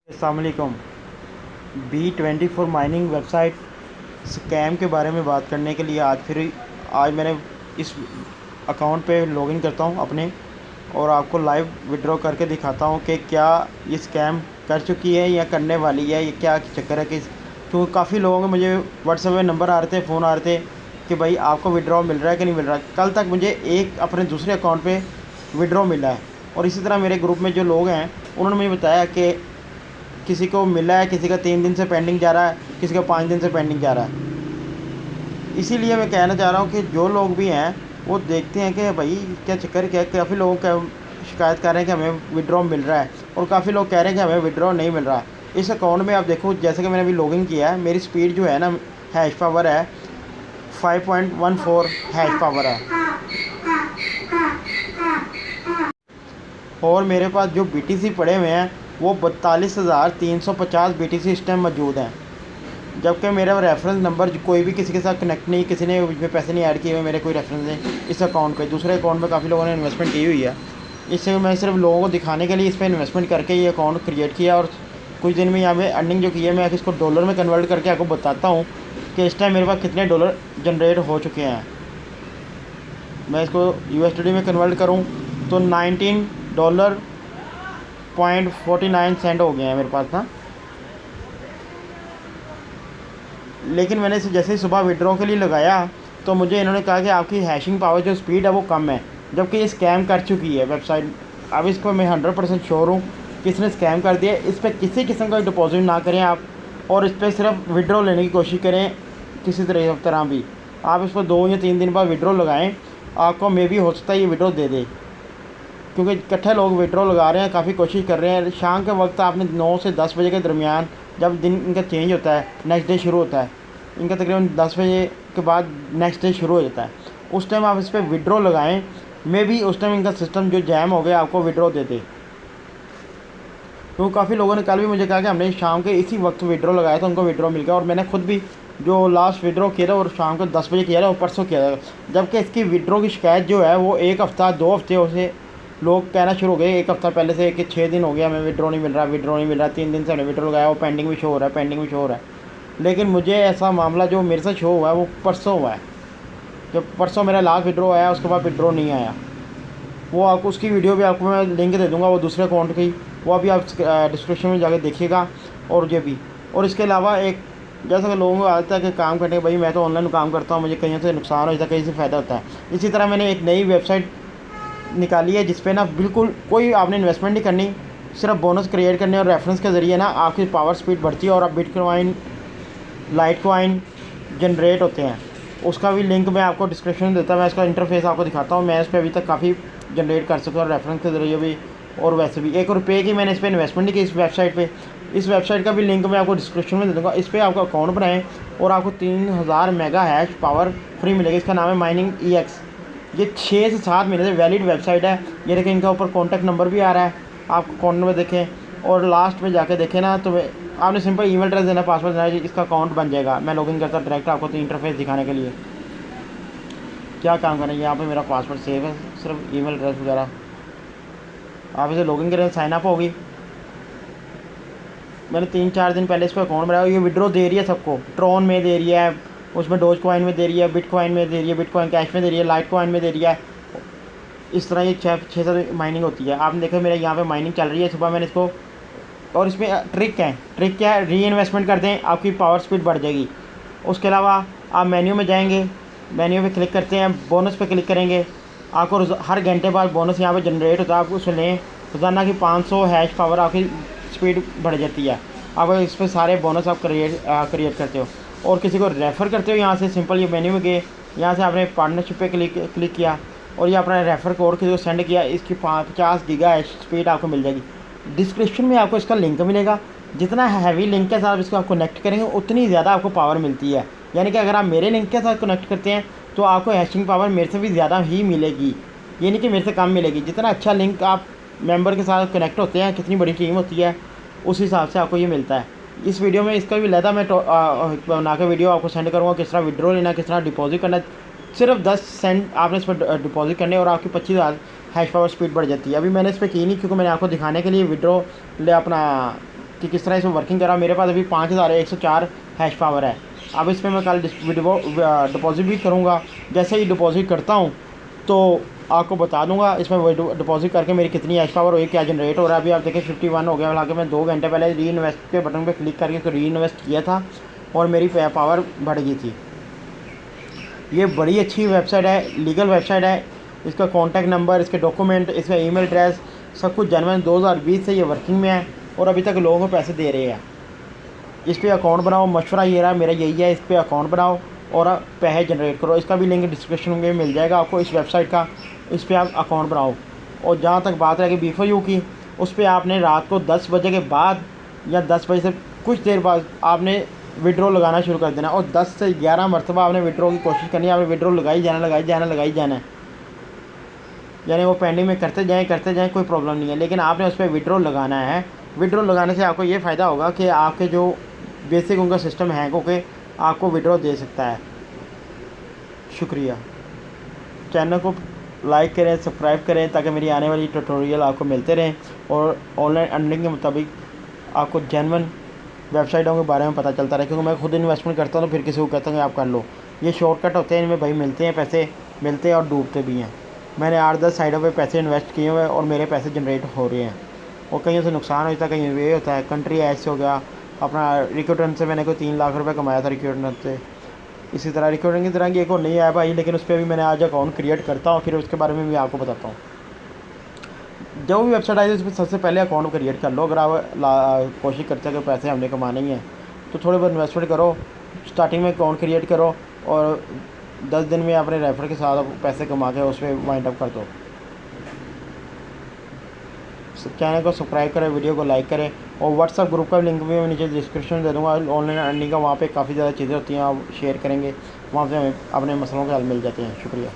अस्सलामुअलैकुम। B24 mining website scam के बारे में बात करने के लिए आज मैंने इस अकाउंट पे लॉगिन करता हूँ अपने, और आपको लाइव विड्रॉ करके दिखाता हूँ कि क्या ये स्कैम कर चुकी है या करने वाली है, ये क्या चक्कर है कि क्योंकि काफ़ी लोगों के मुझे व्हाट्सएप में नंबर आ रहे थे, फ़ोन आ रहे थे कि भाई आपको विड्रॉ मिल रहा है कि नहीं मिल रहा है। कल तक मुझे एक अपने दूसरे अकाउंट पे विड्रॉ मिला है, और इसी तरह मेरे ग्रुप में जो लोग हैं उन्होंने मुझे बताया कि किसी को मिला है, किसी का 3 दिन से पेंडिंग जा रहा है, किसी का 5 दिन से पेंडिंग जा रहा है। इसीलिए मैं कहना चाह रहा हूँ कि जो लोग भी हैं वो देखते हैं कि भाई क्या चक्कर क्या है। काफ़ी लोग शिकायत कर रहे हैं कि हमें विड्रॉ मिल रहा है, और काफ़ी लोग कह रहे हैं कि हमें विड्रॉ नहीं मिल रहा। इस अकाउंट में आप देखो, जैसे कि मैंने अभी लॉगिन किया है, मेरी स्पीड जो है ना, हैश पावर है 5.14 हैश पावर है, और मेरे पास जो BTC पड़े हुए हैं वो 42,350 BTC इस टाइम मौजूद हैं। जबकि मेरा रेफरेंस नंबर कोई भी किसी के साथ कनेक्ट नहीं, किसी ने उसमें पैसे नहीं ऐड किए हुए, मेरे कोई रेफरेंस नहीं इस अकाउंट पे। दूसरे अकाउंट में काफ़ी लोगों ने इन्वेस्टमेंट की हुई है। इससे मैं सिर्फ लोगों को दिखाने के लिए इस पर इन्वेस्टमेंट करके ये अकाउंट क्रिएट किया, और कुछ दिन में यहाँ पे अर्निंग जो की है, मैं इसको डॉलर में कन्वर्ट करके आपको बताता हूँ कि इस टाइम मेरे पास कितने डॉलर जनरेट हो चुके हैं। मैं इसको USD में कन्वर्ट करूँ तो $19.49 हो गए हैं मेरे पास ना। लेकिन मैंने इसे जैसे ही सुबह विड्रॉ के लिए लगाया तो मुझे इन्होंने कहा कि आपकी हैशिंग पावर जो स्पीड है वो कम है, जबकि ये स्कैम कर चुकी है वेबसाइट। अब इसको मैं 100% श्योर हूँ कि इसने स्कैम कर दिया। इस पर किसी किस्म का डिपॉजिट ना करें आप, और इस पर सिर्फ विड्रॉ लेने की कोशिश करें किसी तरह भी। आप इस पर 2 या 3 दिन बाद विड्रॉ लगाएँ, आपको मे भी हो सकता है ये विड्रॉ दे दे, क्योंकि इकट्ठे लोग विड्रॉ लगा रहे हैं, काफ़ी कोशिश कर रहे हैं। शाम के वक्त आपने 9 से 10 बजे के दरमियान, जब दिन इनका चेंज होता है, नेक्स्ट डे शुरू होता है, इनका तकरीबन 10 बजे के बाद नेक्स्ट डे शुरू हो जाता है, उस टाइम आप इस पर विड्रॉ लगाएं। मे भी उस टाइम इनका सिस्टम जो जैम हो गया आपको विड्रॉ दे दे। तो काफ़ी लोगों ने कल भी मुझे कहा कि हमने शाम के इसी वक्त विड्रॉ लगाया था, उनको विड्रॉ मिल गया। और मैंने खुद भी जो लास्ट विड्रॉ किया था और शाम को 10 बजे किया था, वो परसों किया था। जबकि इसकी विड्रॉ की शिकायत जो है वो 1 हफ़्ता 2 हफ्ते से लोग कहना शुरू हो गए। 1 हफ़्ता पहले से कि 6 दिन हो गया हमें विड्रॉ नहीं मिल रहा, विड्रॉ नहीं मिल रहा। 3 दिन से हमने विड्रॉ लगाया, वो पेंडिंग भी शो हो रहा है, पेंडिंग भी शो हो रहा है। लेकिन मुझे ऐसा मामला जो मेरे साथ शो हुआ है वो परसों हुआ है। जब परसों मेरा लास्ट विड्रॉ आया, उसके बाद विड्रॉ नहीं आया। वो आपको उसकी वीडियो भी आपको मैं लिंक दे दूँगा, वो दूसरे अकाउंट की, वो अभी आप डिस्क्रिप्शन में जाके देखिएगा। और ये भी, और इसके अलावा एक, जैसा कि लोगों को आता है कि काम करने के, भाई मैं तो ऑनलाइन काम करता हूँ, मुझे कहीं से नुकसान हो जाता है, कहीं से फ़ायदा होता है। इसी तरह मैंने एक नई वेबसाइट निकाली है जिस पे ना बिल्कुल कोई आपने इन्वेस्टमेंट नहीं करनी, सिर्फ बोनस क्रिएट करने और रेफरेंस के ज़रिए ना आपकी पावर स्पीड बढ़ती है, और आप बिटकॉइन, लाइटकॉइन जनरेट होते हैं। उसका भी लिंक मैं आपको डिस्क्रिप्शन में देता हूँ। मैं इसका इंटरफेस आपको दिखाता हूँ। मैं इस पर अभी तक काफ़ी जनरेट कर सकता हूँ रेफरेंस के ज़रिए भी, और वैसे भी 1 रुपये की मैंने इस पर इन्वेस्टमेंट नहीं की इस वेबसाइट पे। इस वेबसाइट का भी लिंक मैं आपको डिस्क्रिप्शन में दे दूँगा। इस पर आपका अकाउंट बनाएं और आपको 3000 मेगा हैश पावर फ्री मिलेगी। इसका नाम है माइनिंग EX। ये 6 से 7 महीने से वैलिड वेबसाइट है। ये देखें, इनका ऊपर कॉन्टैक्ट नंबर भी आ रहा है, आप कॉर्नर में देखें, और लास्ट में जाके देखें ना, तो आपने सिंपल ईमेल एड्रेस देना, पासवर्ड देना, इसका अकाउंट बन जाएगा। मैं लॉगिन करता डायरेक्ट आपको तो इंटरफेस दिखाने के लिए क्या काम करेंगे। यहाँ पे मेरा पासवर्ड सेव है, सिर्फ ईमेल एड्रेस वगैरह। आप इसे लॉगिन करें, साइन अप होगी। मैंने 3-4 दिन पहले इस पर अकाउंट बनाया। ये विड्रॉ दे रही है सबको, ट्रॉन में दे रही है, उसमें डोज कॉइन में दे रही है, बिटकॉइन में दे रही है, बिटकॉइन कैश में दे रही है, लाइट कॉइन में दे रही है। इस तरह ये 6 माइनिंग होती है। आपने देखा मेरे यहाँ पे माइनिंग चल रही है। सुबह मैंने इसको, और इसमें ट्रिक क्या है, री इन्वेस्टमेंट कर दें, आपकी पावर स्पीड बढ़ जाएगी। उसके अलावा आप मेन्यू में जाएंगे, मेन्यू पे क्लिक करते हैं, बोनस पे क्लिक करेंगे, आपको हर घंटे बाद बोनस यहाँ पे जनरेट होता है। आप उसमें लें, रोज़ाना की 500 हैश पावर आपकी स्पीड बढ़ जाती है। आप इस पर सारे बोनस आप क्रिएट करते हो, और किसी को रेफ़र करते हो। यहाँ से सिंपल ये मेन्यू में गए, यहाँ से आपने पार्टनरशिप पे क्लिक किया, और ये अपना रेफ़र कोड किसी को सेंड किया। इसकी 50 गीगा हैश स्पीड आपको मिल जाएगी। डिस्क्रिप्शन में आपको इसका लिंक मिलेगा। जितना हैवी लिंक के साथ इसको आप कनेक्ट करेंगे, उतनी ज़्यादा आपको पावर मिलती है। यानी कि अगर आप मेरे लिंक के साथ कनेक्ट करते हैं तो आपको हैशिंग पावर मेरे से भी ज़्यादा ही मिलेगी, ये नहीं कि मेरे से कम मिलेगी। जितना अच्छा लिंक आप मेंबर के साथ कनेक्ट होते हैं, कितनी बड़ी टीम होती है, उस हिसाब से आपको ये मिलता है। इस वीडियो में इसका भी लहदा मैं बना के वीडियो आपको सेंड करूँगा, किस तरह विड्रॉ लेना, किस तरह डिपॉजिट करना। सिर्फ 10 सेंट आपने इस पर डिपॉजिट करने, और आपकी 25,000 हैश पावर स्पीड बढ़ जाती है। अभी मैंने इस पर की नहीं, क्योंकि मैंने आपको दिखाने के लिए विड्रॉ अपना कि किस तरह इसमें वर्किंग कर रहा है। मेरे पास अभी 5104 हैश पावर है। अब इस पर मैं कल डिपॉजिट भी करूँगा। जैसे ही डिपॉजिट करता हूँ तो आपको बता दूंगा इसमें डिपॉजिट करके मेरी कितनी हैश पावर हुई, क्या जनरेट हो रहा है। अभी आप देखें 51 हो गया। हालांकि मैं 2 घंटे पहले री इन्वेस्ट के बटन पे क्लिक करके री इन्वेस्ट किया था और मेरी पावर बढ़ गई थी। ये बड़ी अच्छी वेबसाइट है, लीगल वेबसाइट है। इसका कॉन्टैक्ट नंबर, इसके डॉक्यूमेंट, इसका ईमेल एड्रेस सब कुछ जनवरी 2020 से ये वर्किंग में है और अभी तक लोगों को पैसे दे रहे हैं। इस पर अकाउंट बनाओ, मशवरा ये रहा मेरा यही है, इस पर अकाउंट बनाओ और पैसे जनरेट करो। इसका भी लिंक डिस्क्रिप्शन में मिल जाएगा आपको इस वेबसाइट का। इस पर आप अकाउंट बनाओ। और जहाँ तक बात रह गई B4U की, उस पर आपने रात को 10 बजे के बाद या 10 बजे से कुछ देर बाद आपने विड्रॉ लगाना शुरू कर देना और 10 से 11 मरतबा आपने विड्रॉ की कोशिश करनी है। आपने विड्रॉ लगाई जाना। यानी वो पेंडिंग में करते जाएँ, कोई प्रॉब्लम नहीं है, लेकिन आपने उस पर विड्रॉ लगाना है। विड्रॉ लगाने से आपको ये फ़ायदा होगा कि आपके जो बेसिक उनका सिस्टम हैक होकर आपको विड्रॉ दे सकता है। शुक्रिया। चैनल को लाइक करें, सब्सक्राइब करें ताकि मेरी आने वाली ट्यूटोरियल आपको मिलते रहें और ऑनलाइन अर्निंग के मुताबिक आपको जेन्युइन वेबसाइटों के बारे में पता चलता रहे। क्योंकि मैं खुद इन्वेस्टमेंट करता हूँ तो फिर किसी को कहता हूँ कि आप कर लो। ये शॉर्टकट होते हैं, इनमें भाई मिलते हैं, पैसे मिलते हैं और डूबते भी हैं। मैंने 8-10 साइटों पे पैसे इन्वेस्ट किए हुए हैं और मेरे पैसे जनरेट हो रहे हैं और कहीं से नुकसान होता है, कहीं ये होता है। कंट्री ऐसे हो गया, अपना रिक्रूटन से मैंने कोई 3 लाख रुपए कमाया था रिक्रूटन से। इसी तरह रिक्रूटिंग की तरह की एक और नहीं आया भाई, लेकिन उस पर भी मैंने आज अकाउंट क्रिएट करता हूँ, फिर उसके बारे में भी आपको बताता हूँ। जो भी वेबसाइट आई है उसमें सबसे पहले अकाउंट क्रिएट कर लो। अगर आप कोशिश करते हैं कि पैसे हमने कमाने ही हैं तो थोड़े बहुत इन्वेस्टमेंट करो, स्टार्टिंग में अकाउंट क्रिएट करो और 10 दिन में अपने रेफर के साथ पैसे कमा के उस पर वाइंड अप कर दो। चैनल को सब्सक्राइब करें, वीडियो को लाइक करें और व्हाट्सअप ग्रुप का लिंक भी मैं नीचे डिस्क्रिप्शन दे दूँगा। ऑनलाइन अर्निंग का वहाँ पे काफ़ी ज़्यादा चीज़ें होती हैं, आप शेयर करेंगे, वहाँ से हमें अपने मसलों के हल मिल जाते हैं। शुक्रिया।